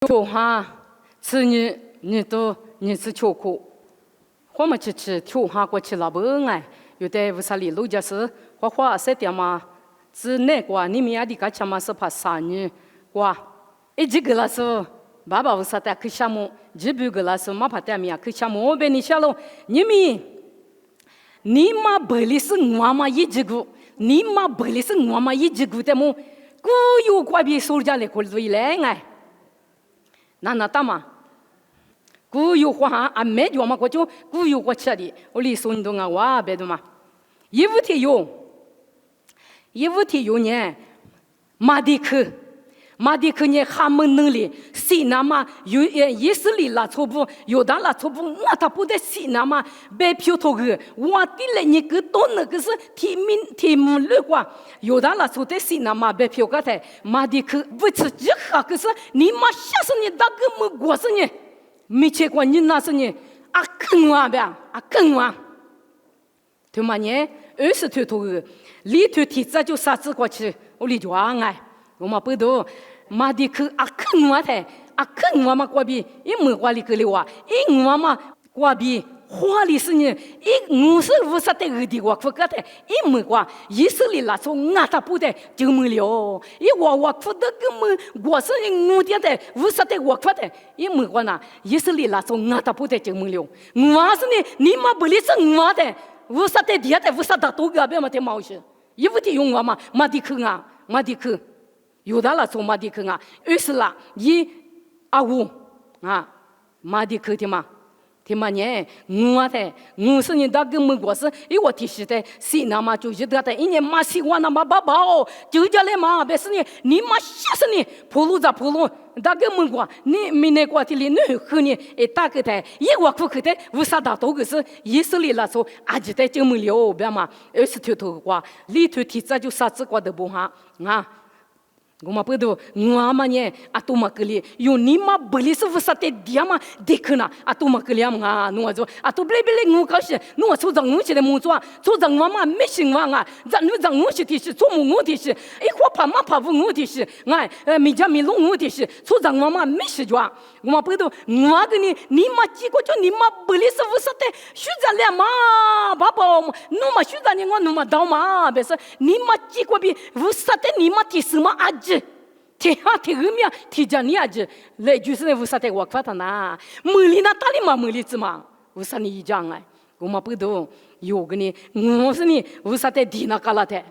就哈，是你都你是求苦，我们去求哈过去了不爱，有的为啥里路就是花些点嘛，是那个你们也得干什么是怕啥呢？哇，这个了是爸爸为啥在去项目，这边个了是马怕点面去项目，我被你晓了，你妈本来是我妈一直股，你妈本来是我妈一直股的么？古有怪比手家来过来来哎。那大嘛，古有话啊没叫嘛过就古有过吃的，我里送东啊哇别的嘛，一五天有呢，马迪克呢哈门能力，西南嘛有也是里拉错不，有的拉错不，我他不得西南嘛被票头个，我的来你个多那个是提目了quoi，有的拉错的西南嘛被票个的，马迪克不是这哈个是你妈吓死你大个么过死你，没见过你那是你啊更完呗啊更完，对嘛呢？20头个，里头提早就杀子过去，我里就哎。我们不都马迪克啊坑我的啊坑我嘛过比一没过里个了哇，一我嘛过比花里是呢，一我是无啥的个的我不个的，一没过一是里拉从俺他不的就没了，一我不的个么我是我的无啥的我不的，一没过呢，一是里拉从俺他不的就没了，我是呢你妈不里是我的，无啥的别的无啥的都个别嘛的毛事，一不的用我嘛马迪克啊马迪克。有的了从马迪克啊，20了125啊，马迪克的嘛，的嘛呢，我是你大个么过是，我提示的，西那嘛就是的，一年马西瓜那嘛宝宝，就叫来嘛，别是你妈吓死你，跑路，大个么过，你没那过的里，你和你大个的，我不可的，为啥大多个是以色列那时候阿吉的就没了，别嘛，20头过，里头提早就啥子过都不哈啊。我们不都我们呢？啊，多么个哩！有你妈不哩是不是在地嘛？地去那啊，多么个哩啊！侬说啊，都别我搞些，侬说让我去的么做？做让我嘛没兴旺啊！让我去的是，做我的是，一块怕嘛怕我的是，没家没弄我的是，做让我嘛没事做。我们不都我的呢？你妈几个叫你妈不哩是不是在学着了嘛？爸爸，侬嘛学着呢，我侬嘛到嘛？别说你妈几个比不是在你妈提什么阿姐？天下天后面提着你阿姐，来就是那为啥在我夸他呢？没理那大理嘛没理子嘛，为啥你一讲哎？我们不都有个呢？我是你为啥在地那旮旯的？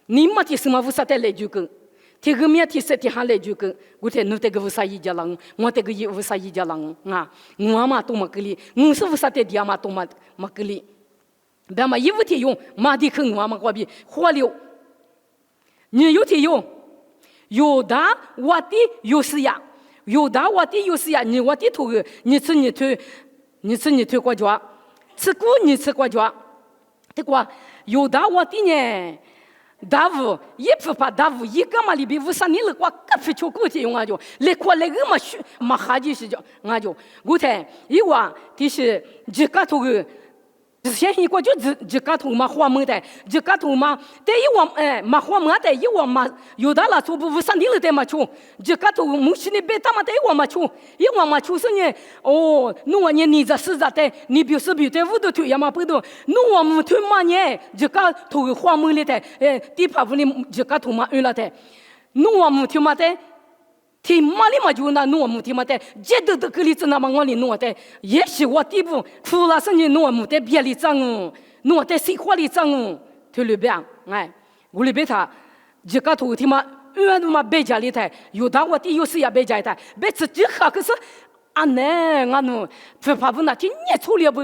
你妈提什么为啥在来就个？天后面提啥天下来就个？我在侬这个为啥一家人？我这个也为啥一家人啊？我嘛都没个理，我是为啥在地嘛都没个理？别嘛一无天用，马地坑我嘛过比火流，你有天用。有的我的有时呀，你我的头个，你吃过家，吃过你吃过家，对吧？有的我的呢，大夫也不怕大夫，一个嘛里边为啥你那个咖啡球过去用啊就，来过来个嘛去嘛哈就是叫啊就，我猜一话就是这个头个。现在我就这个头嘛花门的，这个头嘛，但一往嘛花门的，一往嘛有的了，做不为啥你了的嘛出，这个头母亲的别他妈的一往嘛出，一往嘛出是呢，哦，侬话你这是咋的？你表示别的屋头推也嘛不懂，侬话木推嘛呢？这个头花门里的，地帕屋里这个头嘛安了的，侬话木推嘛的。天马里嘛就那诺木天嘛的，这都个例子那么我里诺的，也许我地步，除了是你诺木的别里脏哦，诺的谁花里脏哦，对了边哎，我里边他这个头天嘛，原来嘛别家里头，有的我的有时也别家里头，别自己喝可是。啊呢，俺侬不怕不那天你错了不？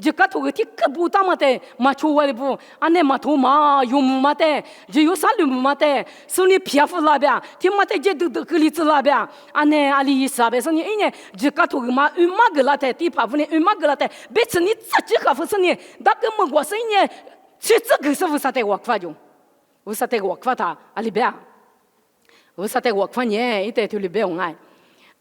这个头个天可不大嘛的，嘛错完了不？啊呢嘛头嘛有嘛的，就有啥路嘛的，所以皮肤那边，天嘛的这都个例子那边，啊呢阿里意思啊，别说你一年这个头个嘛有嘛个那的，地怕不呢有嘛个那的，别说你自己喝不是你，那个么我是一年，其实个是为啥的我发就，为啥的我发他阿里边，为啥的我发呢？一代头里边爱。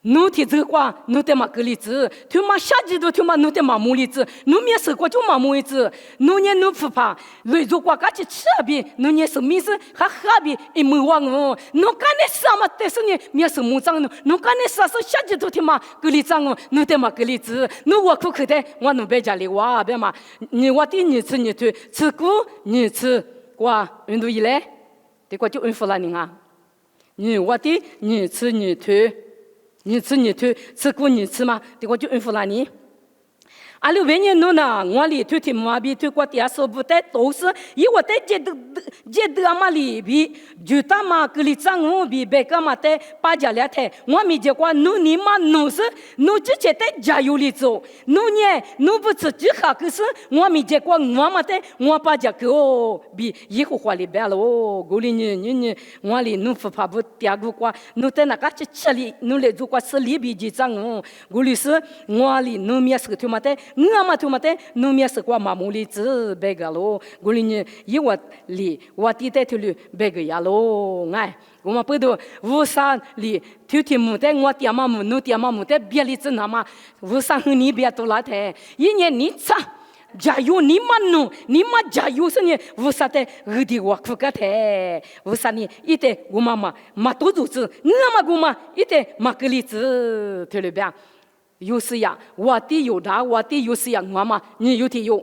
努提这话，努得嘛格里子，他妈下季度他妈努得嘛木里子，努面是过就嘛木里子，努年努不怕，累着过家去吃比，努年是米是还哈比一木王哦，努干的啥嘛？但是呢，面是木脏呢，努干的啥是下季度他妈格里脏哦，努得嘛格里子，努我苦口的，我努别家里哇别嘛，你我的你吃你推，吃苦你吃哇，运动一来，这个就运服了你啊，你我的你吃你推。你吃你推，吃过你吃嘛？这个就应付了你。阿六为年弄呢，我里推提马比推过第二手不带都是，因为带接得嘛里比，就他妈格里脏我比别个嘛带把家来抬，我没结果弄你嘛弄是弄之前带加油里走，弄呢弄不吃就哈可是我没结果我嘛带我把家给哦比以后花里边了哦，过里你我里弄不怕不第二个过，弄在那个吃里弄来做过是里比就脏哦，过里是我里弄面是个他妈带。我嘛他妈的，农民是过马木里子别个喽，我哩呢，一我里我地带头里别个呀喽，哎，我嘛不都乌山里头天木的我爹妈木，侬爹妈木的别里子那嘛，乌山和你别多拉的，一年你咋？加油！你嘛弄，你嘛加油是呢？乌啥的二的我苦个的，乌啥呢？一代我妈妈马多组织，我嘛我嘛一代马格里子，对了边。有时呀，我的有大，我的有时呀，我嘛，你有的有，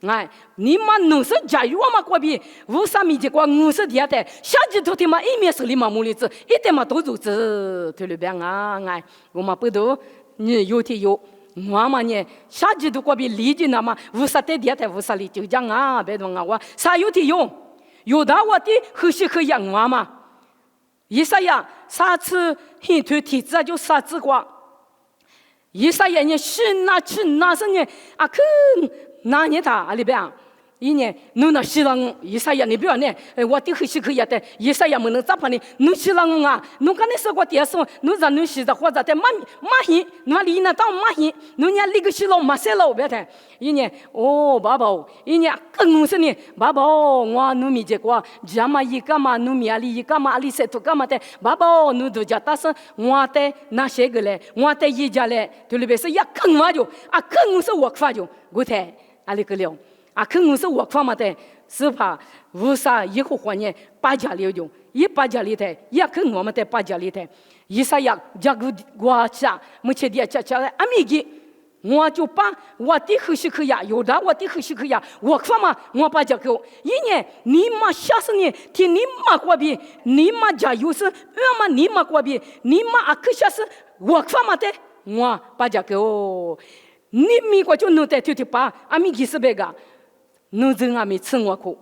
哎，你嘛弄是加油嘛过比，无啥米结果50天的，下季头天嘛一面手里嘛木里子，一点嘛都组织，对了边啊，哎，我嘛不都，你有的有，我嘛呢，下季头过比理解那嘛，无啥的天的，无啥里就讲啊，别动啊我，啥有的有，有大我的后续可养我嘛，一啥呀，啥次很头体质就啥子过。一啥呀？你是那吃那是呢？啊，可那年他阿里边，一年侬那西郎一啥呀？你不要呢？我的很稀可以的，一啥呀？没能咋办呢？侬西郎啊，侬刚才说过第说，侬让侬西的或者在马hin，侬里那当马hin，侬伢那个西郎马塞了别的，一年哦，爸爸，一年更是呢，爸爸，我侬没结果，家嘛一个嘛，侬米里一个嘛，里塞土个嘛的，爸爸，侬都家但是我的那些个嘞，我的一家嘞，对不对？是呀，更嘛就啊，更是我发就，我才阿里个了。啊，可能是我方嘛的，是怕为啥以后换年把家里用，一把家里的，也可能我们的把家里的，一啥样，家个我下，目前的家来阿米给，我就把我的后续可呀，有的我的后续可呀，我方嘛，我把家给，一年你妈下十年，听你妈过比，你妈家有时，我嘛你妈过比，你妈啊可下是我方嘛的，我把家给哦，你米过就弄得就把阿米给是别个。侬这阿没吃我苦，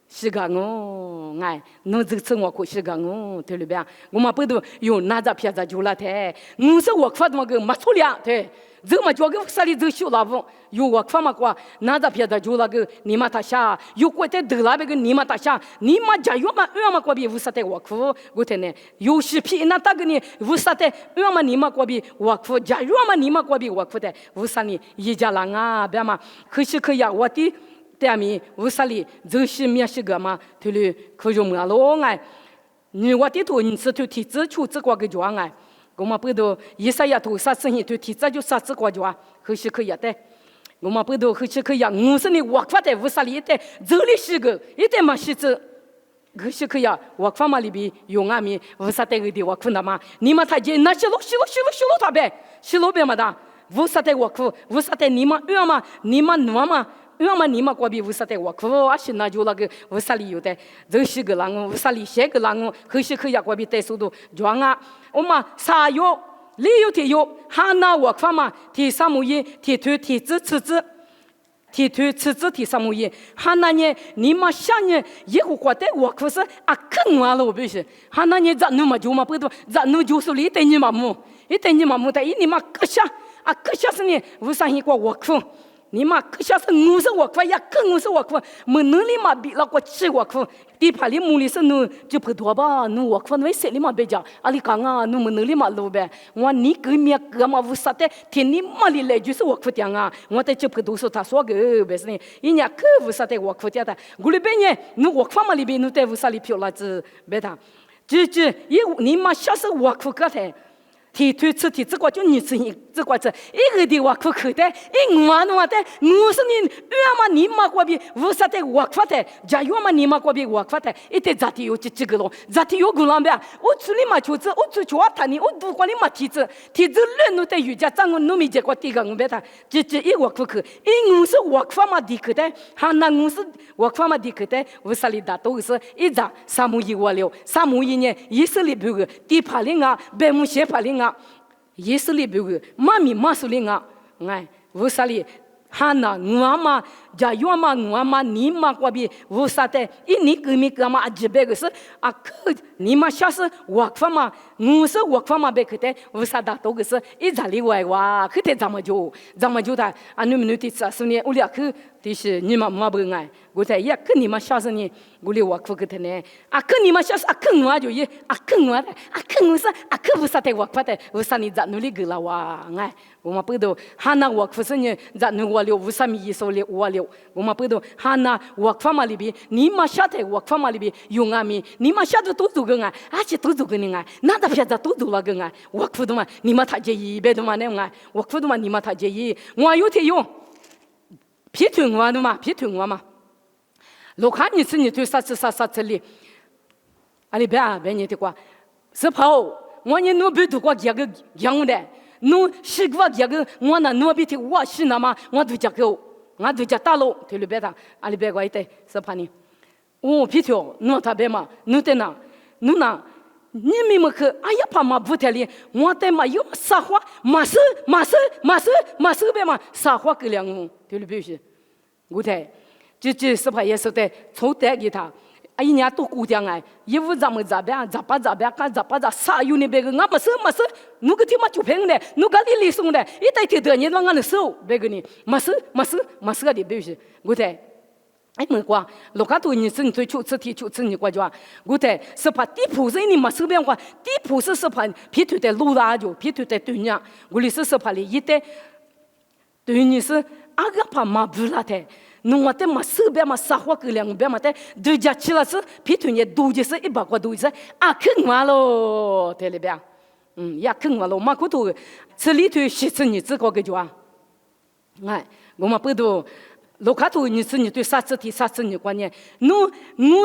是个我哎，侬这吃我苦是个我，对了边，我们不都有哪吒片子就了的，我是我发的个没错了，对，这么叫个啥里走修了不？有我发嘛过，哪吒片子就了个你妈他下，有过在得了那个你妈他下，你妈家有嘛我嘛过比无啥的我苦，我天呢，有视频那大个呢无啥的我嘛你妈过比我苦，家有嘛你妈过比我苦的，无啥呢一家人啊，别嘛，可惜可呀，我的。但咪为啥哩？就是面是个嘛，对了，可用啊咯哎，你我的头你是头体质出这个个状哎，我们不都一啥呀头啥生意头体质就啥子个状，可是可以的，我们不都可是可以，我是你我发的为啥哩的，这里是个一点嘛是这。可是可以啊，我发嘛里边用啊咪，为啥的个的我困的嘛？你们他就那些西路他呗，西路边嘛的，为啥的我苦？为啥的你们饿嘛？你们暖嘛？我们你们过比为啥的我苦啊？是那就那个为啥里有的？这是个人为啥里些个人？可是可以过比带速度装啊！我们啥有？理由提有，哈那我发嘛？提啥么嘢？提推提子吃子。提推吃子提啥么嘢？哈那年你们想呢？以后过得我可是啊更完了，我必须。哈那年咱侬嘛就嘛不多，咱侬就是里等你嘛木，一等你嘛木的，一你嘛可下啊可下是呢？为啥一个我苦？你妈可下是50我苦呀，更50我苦，没能力嘛比那个7我苦，地盘里木里是侬就不多吧？侬我苦，侬谁里嘛别讲，阿里讲啊，侬没能力嘛路呗。我你个面个嘛无啥的，天你妈里来就是我苦点啊，我在这不读书，他说个别是呢，人家可无啥的我苦点的，我里边呢，侬我苦嘛里边侬在无啥里漂了子别他，你妈下是我苦个的。提推出提这个就你自己这个这一个的我可可的，一我的我是你越嘛你嘛过比无啥的我发的，假如嘛你嘛过比我发的，一点咋地有这个咯，咋地有个啷边，我处理嘛就是我做做他你我都管你嘛提子人都在瑜伽长我弄没结果第个我别他，这一我可可，一我是我发嘛的可的，哈那我是我发嘛的可的，无啥里达都是一咋沙漠一我了，沙漠一年以色列不个地帕林啊，白木谢帕林啊。以色列不个，妈咪妈苏林啊，哎，无啥哩，哈那我嘛，假如嘛我嘛你嘛过比无啥的，一你个咪个嘛阿吉别个是啊可你嘛下是我发嘛，我是我发嘛别个的，无啥的都个是一咋哩歪哇，可得咱们就的，啊你们那地啥是呢？我俩去。就是你们没不爱，我在也跟你们小时呢，我哩我哭个的呢，啊跟你们小时啊跟我就也啊跟我的啊跟我是啊跟不啥的我哭的，我啥你在努力个了哇哎，我们不都哈那我哭是呢，在努我了，为啥咪意思了我了，我们不都哈那我哭嘛里边，你们晓得我哭嘛里边用啊咪，你们晓得都做个爱，而且都做个呢爱，那他偏在都做了个爱，我哭的嘛，你们他介意，别的嘛那爱，我哭的嘛你们他介意，我有天用。批评我的嘛，批评我嘛。如果你是你对啥子哩，阿里边你的话，是跑，我你努比读过这个样的，努习过这个，我那努比的我是那么，我都讲够，我都讲大路，对里边的，阿里边我一带是怕你，我批评，努他边嘛，努的那，努那。你们么去？哎呀，怕嘛不得哩！我在嘛有撒花，马斯别嘛撒花个两个，对不对？我在，这是怕也是在抽带给他。哎呀，都姑娘哎，一屋咱们咋办？咋办？啥有那别个？俺没事，侬个天嘛就平的，侬个里送的，一带天的，你让俺的手别个你，没事个的，对不对？我在。哎，没过，老家头你真最求吃你过去啊！我在是怕地铺子你没手边话，地铺子是怕皮头在路上就皮头在对呀，我里是怕哩一代对你是阿个怕嘛不啦的，侬我在嘛手边嘛撒花个两边嘛的，对家去了是皮头你多就是100块多是啊，坑完喽，对里边，也坑完喽，嘛骨头这里头洗吃你这个个就啊，哎，我们不都。老卡头你是你对啥子你观念？我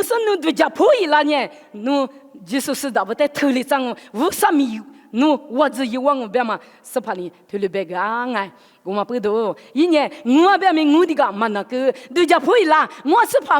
是侬对家破译了呢？侬就是的不在头里长，无啥米，侬我只一往边嘛，是怕你头里别个哎。我们不都一年我边面我的个嘛那个对家破译了，我是怕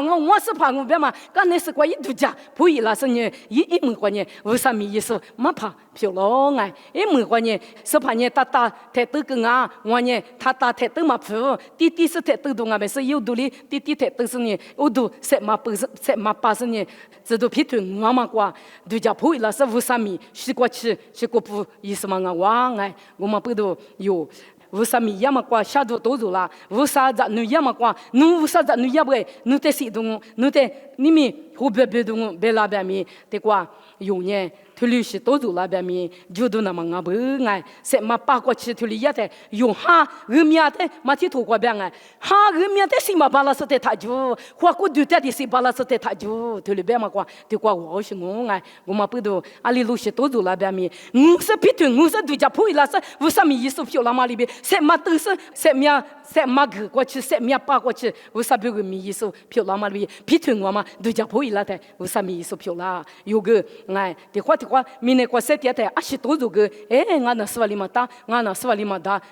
我边嘛，刚才是关于对家破译了是呢，一门观念无啥米意思，没怕漂亮哎，一门观念是怕你打太多个啊，我呢他打太多嘛破，弟是太多的啊，没是有道理，弟太多是呢，我都7嘛8是呢，这都批评我嘛瓜，对家破译了是无啥米，西瓜不意思嘛啊哎，我们不都有。为啥米呀嘛瓜下都多做啦？为啥子你呀嘛瓜？侬为啥子你呀不？侬在谁动？侬在你们后边动别那边米的瓜有呢？头里是多做那边米，就都那么啊不哎，什么八过去头里也得有哈，人面的马蹄头过边哎，哈人面的谁嘛巴拉斯的他就，花过对的谁巴拉斯的他就，头里边嘛瓜，对瓜我是我哎，我嘛不都阿里路是多做那边米，我是批评，我是对家破伊拉是，为啥米意思漂亮嘛里边，什么都是什么个过去，什么八过去，为啥别个米意思漂亮嘛里边，批评我嘛对家破伊拉的，为啥米意思漂亮？有个哎，的话。明年过7天的，80多个，哎，俺那4万里嘛大，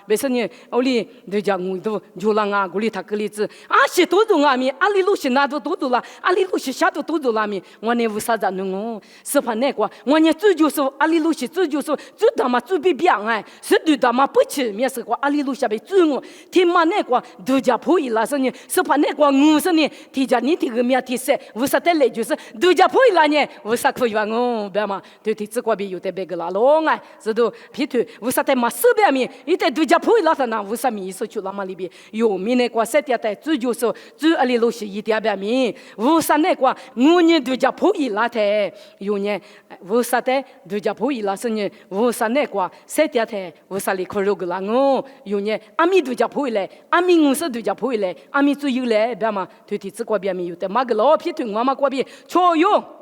为什么？我哩对家我都就让俺我哩他个例子，80多种阿米，阿里路是哪都多了，阿里路是下都多了米，我呢为啥子弄？是怕那个，我呢最就是阿里路是最就是最他妈最比哎，是对他妈不起，面是个阿里路下边最我，天妈那个对家破伊拉是呢，是怕那个我是呢，提家你这个面提噻，为啥得来就是对家破伊拉呢？为啥可以玩我？别嘛。对这个边有点别个啦，龙哎，这都皮头，为啥在马手边面，一代对家破了他那，为啥米说去那么里边有米那个7天的，最就是最阿里路是一点边面，为啥那个我呢对家破了他，有呢，为啥的对家破了是呢？为啥那个7天的，为啥里可肉个啦我有呢？阿米对家破了，阿米我是对家破了，阿米最有嘞，别嘛，对这个边面有点嘛个老皮头，我嘛个边超有。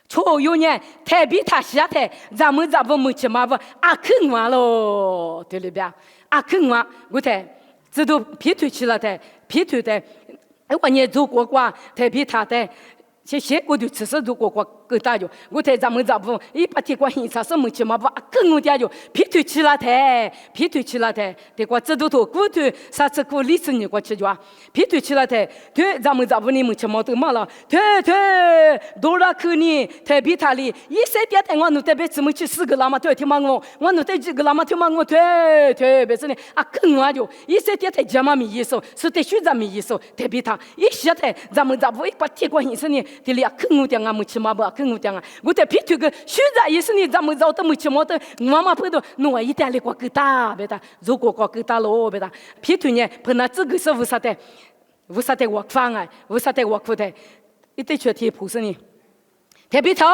초요년 대비타 시아테 잠을 잡으면 뭐지 마버 아큰와로 들리냐 아큰와 그때 저도 비투치라대 비투대 원예 조국과 대비타대谢我就只是如果个大jo我在咱们这不一把铁管印啥什么去嘛不更我家就皮腿起来的皮腿起来的这个这都头骨头啥子骨里子你过去就皮腿起来的对咱们这不你们去嘛都嘛了对多拉克你特别他里一些点的我弄特别怎么去四个喇嘛对听嘛我弄这几个喇嘛听嘛我对别是呢更我就一些点的家嘛米意思是得学咱们意思特别他一些的咱们这不一把铁管印是呢这里更我讲啊没去嘛不更我讲啊我在皮腿个学在意思呢咱们找的没去嘛的我嘛不都弄一点里过个大别的如果过个大喽别的皮腿呢碰到这个是为啥的我放啊为啥的我哭的一对确贴菩萨呢特别头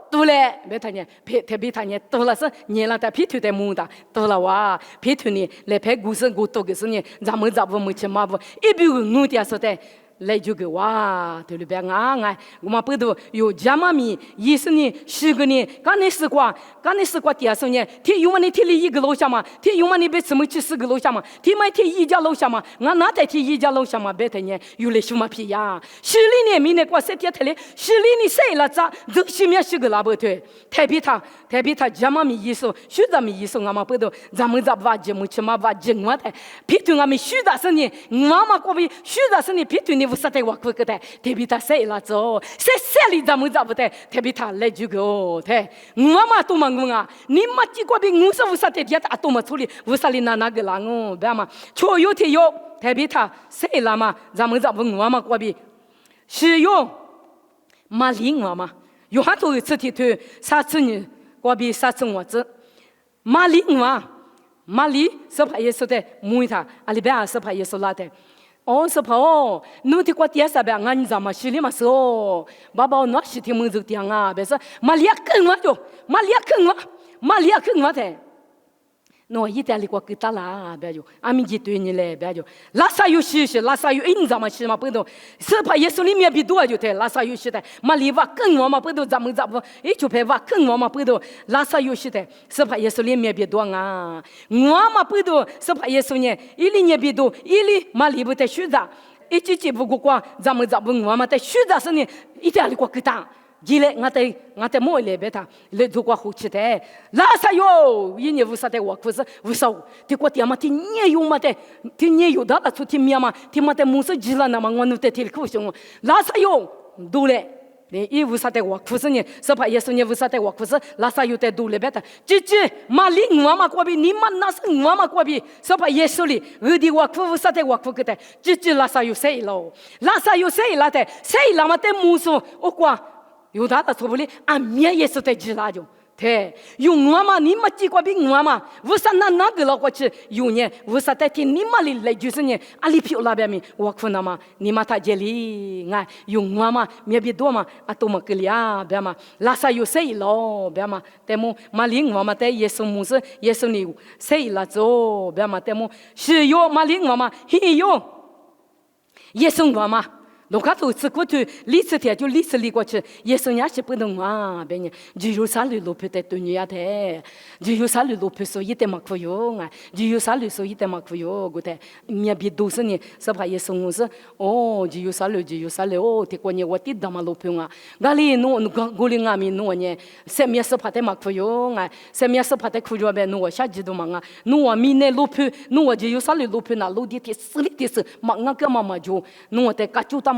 多嘞别他呢特别他呢多了是年了的皮腿的木的多了哇皮腿呢来拍故事我多个是呢咱们找不没去嘛不一比我的说的来就个哇，对了别啊！我们不都有家妈咪，意思呢，十个呢，刚才试过第二次呢，天有嘛你天里一个楼下嘛，天有嘛你别怎么去四个楼下嘛，天嘛天一家楼下嘛，俺哪在天一家楼下嘛，别的呢，有来什么皮呀？十里呢，明年过7天天嘞，十里你谁了咋？这十面十个拉不对，特别他家妈咪意思，学咱们意思，我们不都咱们咋挖节目去嘛挖节目的，皮头俺们学的是呢，我们过比学的是呢，皮头呢。不是在我哭个的，特别他谁了走，谁里咱们找不得，特别他来就个哦，对，我嘛都忙我啊，你嘛几个比我是不是在底下都嘛处理，不是里那个啦哦，别嘛，所有的有特别他谁了嘛，咱们找不我嘛过比，是有马林我嘛，有很多次的头啥子呢，过比啥子我子，马林我，马里是怕耶稣的，木他阿里边是怕耶稣拉的。哦，是怕哦，侬的过第二遍，俺咱们心里嘛是哦，爸爸那是听门子听啊，别说马里亚坑我就，马里亚坑我的，侬一点里过给打啦，别就，俺们一对你嘞，别就，拉萨有西，拉萨有印咱们西嘛不懂，是怕耶稣里面比多就对，拉萨有西的，马里瓦坑我嘛不懂，咱们一就拍瓦坑我嘛不懂，拉萨有西的，是怕耶稣里面比多啊，我嘛不懂，是怕耶稣呢，一里面比多，一里马里不得学着，一几不过光，咱们我嘛得学着是呢，一点里过给打。记嘞，我在摸嘞别他，来做过好吃的，拉萨哟，一年无啥的我可是无啥，这个地嘛，这年有嘛的，这年有的了，出天面嘛，这嘛的木是鸡了，那么我弄的天口凶，拉萨哟，多嘞。一无啥的我可是呢，是怕耶稣呢无啥的我可是拉萨有的多嘞别的，这马里我嘛过比，你嘛那是我嘛过比，是怕耶稣里，我的我可无啥的我可个的，这拉萨有谁了？拉萨有谁了的？谁了嘛的木说我过。有他的错不哩，俺面也是在记拉就，对，有我嘛，你嘛几个比我嘛，为啥那个老过去有呢？为啥在听你嘛里来就是呢？阿里皮那边咪，我可能嘛，你嘛他这里，俺有我嘛，面比多嘛，啊多嘛个里啊，别嘛，拉萨有谁了？别嘛，但么马里我嘛在耶稣母是耶稣你谁了走？别嘛，但么是有马里我嘛，he有耶稣我嘛。路卡头吃过去，历史天就历史里过去，耶稣也是不能啊，别人只有啥路路不得对你呀的，只有啥路路不所以得嘛可用啊，只有啥路所以得嘛可用，我的面比都是呢，是怕耶稣我是哦，只有啥路哦，这个呢我地得嘛路不用啊，咖喱我里俺们弄呢，什么是怕得嘛可用啊，什么是怕得可用呗，弄下几多嘛啊，弄米呢路不，弄只有啥路路不那路的死里的是，嘛俺个妈妈就弄得嘎就当。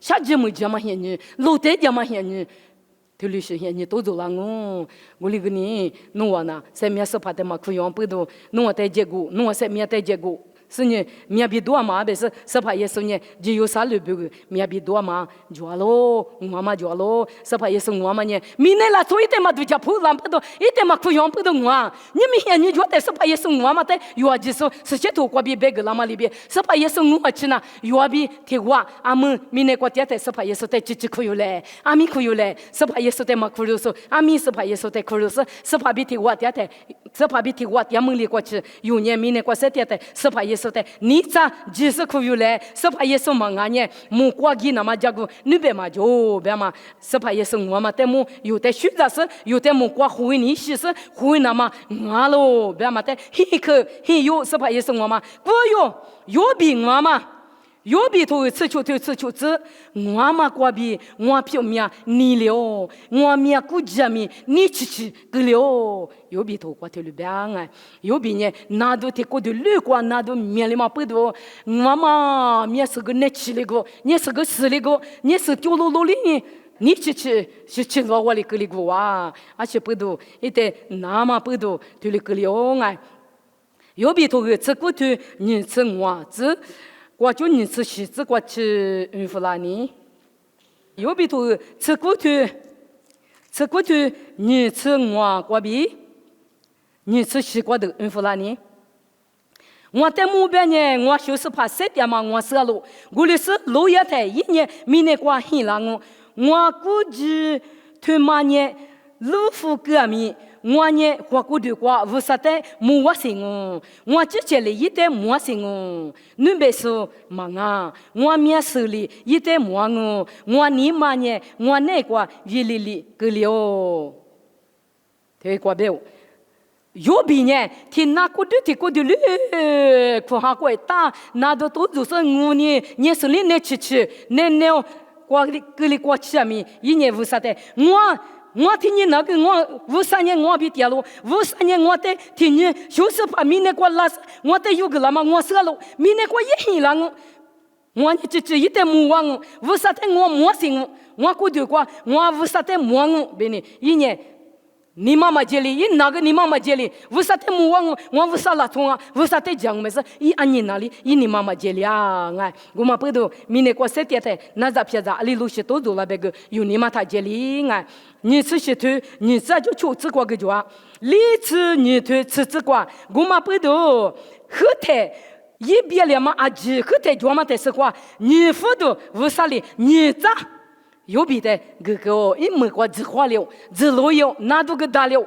下节目讲嘛现女，老太讲嘛现女，对律师现女都做了我那个呢，弄呢，在面是怕的嘛，可用不多，弄在结果，弄在面在结果。是呢，面比多嘛，别是怕耶稣呢，就有啥路不？面比多嘛，就咯，我嘛就咯，是怕耶稣我嘛呢，明年啦，所以得嘛都叫普兰不多，一点嘛可用不多我，你们现你觉得是怕耶稣我嘛的，有几说是些土国比别个那么里边，是怕耶稣我去呢，有比铁话，俺们明年过节的是怕耶稣的支持可有嘞，俺们可有嘞，是怕耶稣的嘛可有说，俺们是怕耶稣的可有是怕比铁话的是怕比提我点门里过去，有年明年过7天的，是怕耶稣的，你咋就是可有来，是怕耶稣嘛俺呢，木瓜鸡那么家个，你别嘛就别嘛，是怕耶稣我嘛的木有的选择是，有的木瓜会你是是会那么俺喽，别嘛的，嘿有是怕耶稣我嘛，我有病我嘛。有比头吃球子，我嘛过比我票面你了，我面估计面你吃个了，有比头过头了边啊，有比呢，那都提过的绿瓜，那都面里嘛不多，我嘛面是个你吃那个，你是个吃那个，你是丢落里呢。你吃老我的个里个哇，而且不多，一点那么不多，对了个了啊，有比头吃过头，你吃我吃。我就你吃西子，我吃弗拉尼。有比头吃骨头，你吃我比，你吃西瓜的弗拉尼。我在目标呢，我就是怕7点嘛，我是路，我的是路也太一年，明年过黑了我估计他妈呢，路夫革命。我呢，花过的话，不是的，没行哦。我之前的一点没行哦。你别说忙啊，我面手里一点忙哦。我你妈呢，我那个月里个了，对过没有？有比呢，听那个的嘞，可哈过大，那都就是我呢，你手里那吃，那过个里过去面，一年不是的，我听你那个53年我比掉了，53年我的听你就是把明年过拉，我的有个了嘛，我死了，明年过也黑了我这一点没忘，53天我没行，我过的过，我53天没忘，别呢，一年。你妈妈这里，你那个你妈妈这里，为啥他没忘我为啥拉通啊？为啥他讲没事？一按你那里，你妈妈这里啊，我们不都明年过7天的，那咋撇咋？里路些都做了别个，有你妈他这里你吃些头，你这就吃这个个就啊，你吃你头吃这个，我们不都后台。一边了嘛，阿姐后台就嘛在说话，你不都为啥哩？你咋？有比的个一没过只花了，只路有那都个大了，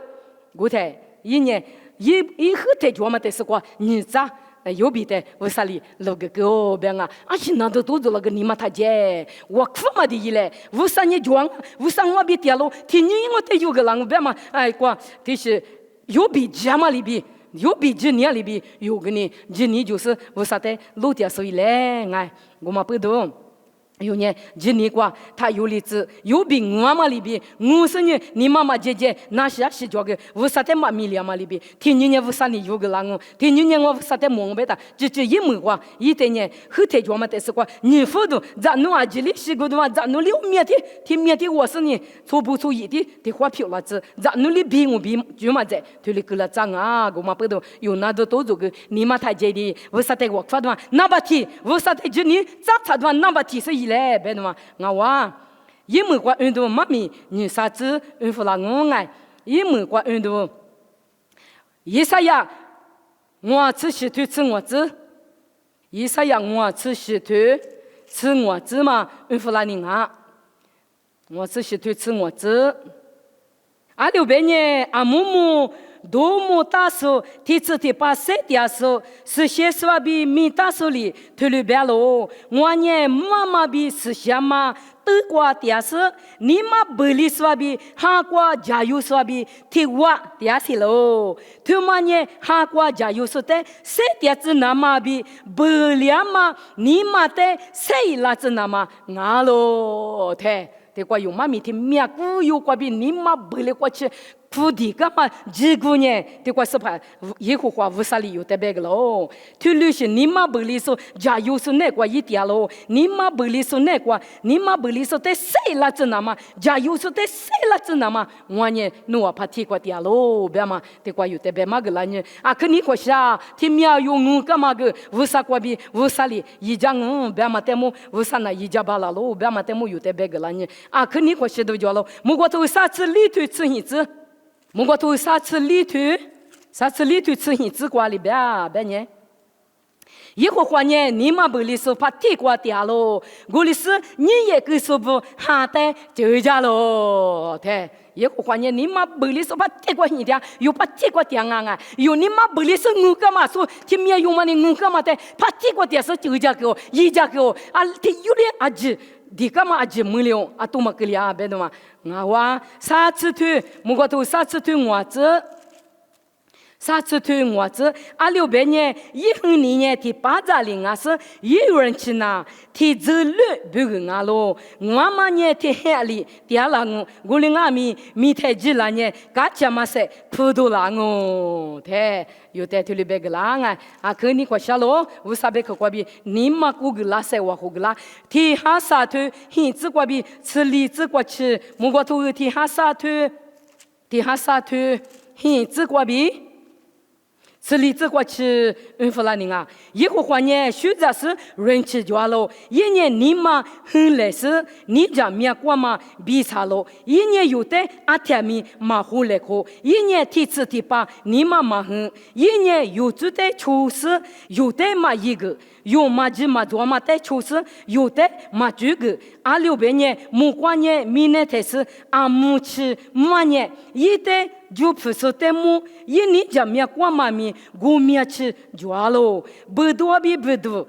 我台一年一后台就嘛在说话，你咋？有比的为啥哩？那个别啊，而且那都做那个你妈他姐，我苦嘛的一来，为啥你装？为啥我比掉了？听你我得有个人别嘛，哎过，这是有比家嘛里边。有比今年里边有个呢，今年就是为啥的路点所以嘞，我们不懂。有呢，今年过他有例子，有比我妈里边，50年你妈妈姐姐那些是叫个为啥的妈咪俩妈里边，听你呢为啥你有个人听你呢我为啥的忙不的，这一没过，一点呢后头叫嘛的是过，你不懂，咱弄阿吉里是个的话，咱弄6面的，听面的我是呢，错不错一的，的花票了子，咱弄里比我比就嘛在，对里个了脏啊，我嘛不懂，有那都做个，你妈太姐的，为啥的我发的嘛，那把提，为啥的就你咋查的嘛，那把提是一。来，别的嘛，我也没过运动，妈咪，你啥子运服了我也没过运动。以啥呀？我吃西头吃我子，以啥呀？我吃西头吃我子嘛，运服了你我吃西头吃我子。阿六百年，阿木木。多么大手，提子提把7点手，是些是话比米大手里推了别喽。我呢妈妈比是些嘛，德国点手，你妈不里是话比韩国加油是话比提我点手喽。他妈呢韩国加油说的7点子那么比不了嘛，你妈的谁拉子那么俺喽的。这个有妈咪听面姑有个比你妈不里过去。苦的干嘛？结果呢？这个是怕以后话无啥理由的别个喽。他律师你妈不里说，加油是那个一点喽。你妈不里说那个，你妈不里说得谁了子那么？加油是得谁了子那么？我呢，我怕提过点喽，别嘛，这个有的别嘛个了呢。啊，可你个啥？听面用我干嘛个？无啥个比无啥哩？一家别嘛得么？无啥那一家巴拉喽，别嘛得么有的别个了呢。啊，可你个些都叫喽，莫过头啥子里头吃一次。莫过头啥次里头吃一次瓜里边呢？耶和华呢，你嘛不里说怕地瓜掉咯，我里是你也给说不哈的就家咯，对。耶和华呢，你嘛不里说怕地瓜你掉，又怕地瓜掉啊，又你嘛不里说我干嘛说，天面用嘛你我干嘛的，怕地瓜掉是就家给我，一家给我，啊，他有点阿姐。di kama aje mulio atuma kelia bedoma ngawa sa tsu mu ko tu sa tsu ngwa tsu sa tsu ngwa tsu a liu be ne yi hun ni ne ti pa za li nga se yi ren chi na ti zu le bu nga lo ngwa ma ne ti he ali ti ala ngo gu li nga mi te ji la ne ga cha ma se pu do la ngo te yo te tu le be gla nga a ke ni kwa sha lo vous savez que quoi bi ni ma ku gla se wa ku gla ti ha sa tu hin zi kwa bi ci li zi kwa chi mu ko tu ti ha sa tu hin zi kwa bi这里这过去弗拉宁啊，耶和华呢，实在是人气绝了。一年你嘛很来是，你家面过嘛比差了。一年有的阿天米嘛胡来口，一年第四第八你嘛很，一年有做的厨师，有的嘛一个。有嘛只嘛多嘛带厨师，有的嘛这个。阿六百年木瓜年明年才是阿木吃嘛年，一的。就不是的么？一年家面过嘛咪，我面吃就完了。不多比不多，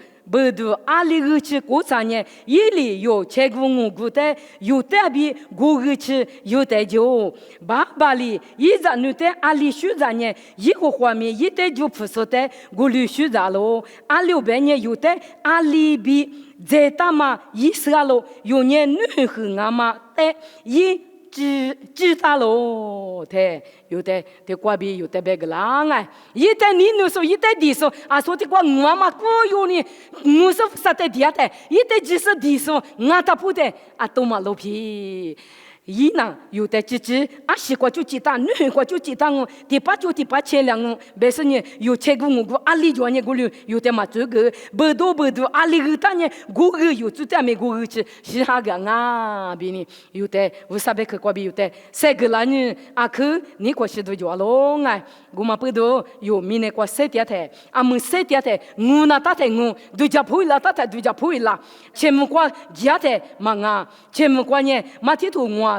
阿里个吃过啥呢？一里有吃过我过的，有的比我个吃有的就。爸里一家女的阿里学啥呢？一个画面一的就不是的，我里学啥喽？阿六百年有的阿里比在大嘛意思喽，有年女和阿妈的一。知道咯，对，有的的瓜比有的别个lang哎，一代你那时候一代地说啊说的瓜我嘛过有呢，我是啥的地的，一代只是地说我他不的啊都嘛老皮。伊呢，有的姐姐啊，西瓜就鸡蛋，女瓜就鸡蛋哦，第八就第八千两哦，别是呢，有切过我阿里就呢，我有的嘛这个，不多，阿里个蛋呢，我个有做点没我个吃，是哈个啊，比呢，有的，我啥别去过比有的，三个人呢，啊去，你过去都就咯哎，我嘛不多，有明年过三点台，啊们三点台，我那大台我，都家不会啦，大台都家不会啦，前面过家台嘛啊，前面过呢，马蹄头我。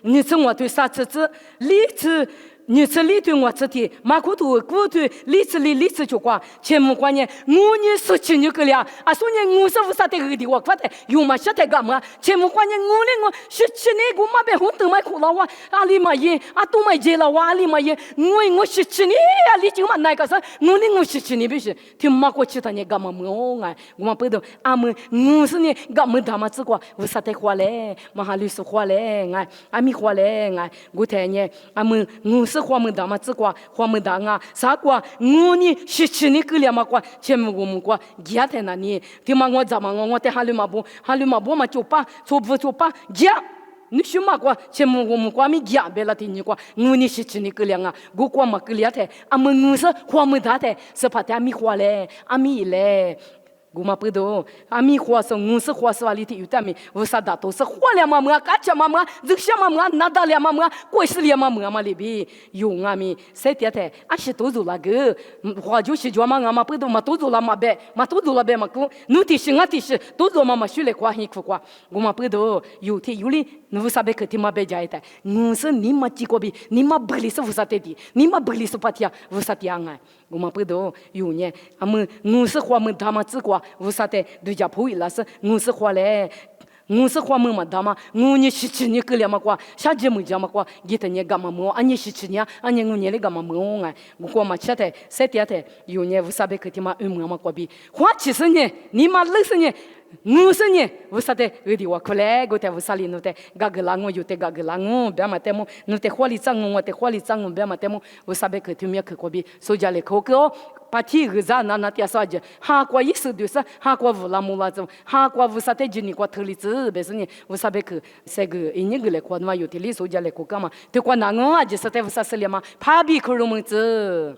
你从我对啥子子，例子你这里对我这的，马古图古对例子就挂，前面关键我你事情就个了，啊说你我是不啥的个的，我发的有嘛晓得干嘛？前面关键我事情呢，我嘛别红灯嘛苦了哇，阿里嘛也啊都嘛接了哇，阿里嘛也我事情呢，阿里就嘛那个啥，我事情呢不是，听马过去他呢干嘛么啊？我嘛不懂，阿们我是呢干嘛他妈这个，我啥的话嘞，嘛哈律师话嘞，哎，阿米话嘞，哎，我听呢，阿们我是。花们大嘛，只瓜花们大啊，啥瓜？我呢是吃你个了嘛瓜，前面我们瓜，家在那里，对嘛我怎么我在哈里嘛不嘛就把家。你说嘛瓜，前面我们瓜咪家别了听你瓜，我呢是吃你个了啊，我瓜嘛个了的，阿们我是花们大的，是怕他米花嘞，阿米嘞。我嘛不懂，阿米花是我是花是话里头有点没，我啥大都是花了嘛么，干吃嘛么，热下嘛么，拿到了嘛么，贵是了嘛么嘛里边有阿米，谁点的？阿是都做那个，花就是做嘛阿嘛不懂嘛，都做了嘛呗，嘛都做了呗嘛个，侬的是我的是，都做嘛学来夸很苦夸，我嘛不懂，有的有哩，侬啥别去听嘛别家的，我是你嘛几个比，你嘛不里是无啥的的，你嘛不里是不听无啥的啊。我嘛不懂，有呢，阿们我是花们他们只管，为啥的对家不会了是，我是花嘞，我是花们嘛他们，我呢是吃你个了嘛瓜，下节目讲嘛瓜，记得你干嘛么？俺你是吃你，俺你我你来干嘛么？哎，我过嘛吃的，三点的，有呢，为啥别去听嘛？嘛瓜比，花其实呢，你嘛累死呢。我是呢，为啥的？我的我过来，我在为啥里弄的？嘎个啷我有的嘎个啷我，别嘛得么？弄的花里脏我的花里脏我，别嘛得么？为啥别去听面去过比？所以家里口个，把体个啥那点啥子？哈过意思就是，哈过无拉木拉子，哈过为啥的就你过头里子？别是呢，为啥别去？这个一年个来过嘛，有的里所以家里口干嘛？对过那我啊，就是在为啥事了嘛？怕比口容么子？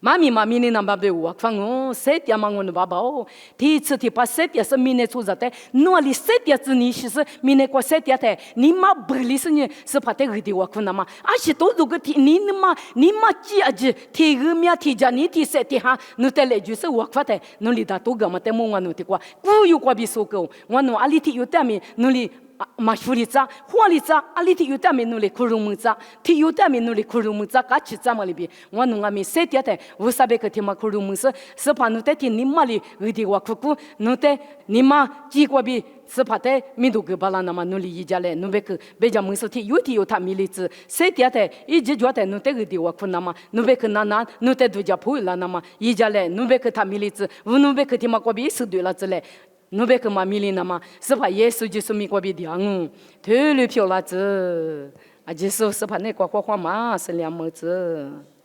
마미 니 남바 배우 악팡오 세티야 망원 바바오 티츠티 파세티야 미네 초자테 노리 세티야 즈니시스 미네 코 세티야테 니마 브리스니 스파테 그디 와쿠나마 아시도 두그티 니마 찌아지 티그미야 티자니 티세티하 누텔레 주스 와쿠파테 놀리다 토가마테 몽와누티과 꾸유과 비소고 원노 알리티 요타미 놀리 마슈리자 호리자 알리티 유타미 누리 쿠루무자 티 유타미 누리 쿠루무자 같이 자말리비 원능아미 세티아테 우사베 그티마 쿠루무스 스파누테 티 님말리 의디와 쿠쿠 누테 니마 지과비 스파테 미두그 발라나마 누리 이잘레 누베크 베자무스 티 유티 요타 밀리츠 세티아테 이지조테 누테 의디와 쿠나마 누베크 나나 누테 두자 포일라나마 이잘레 누베크 타 밀리츠 우누베크 티마 과비 스드라즈레 누베크 마밀리나마 스파 예수 지수 미과비 디앙 덜 표라즈 아지수 스파네 과과과마 슬량머즈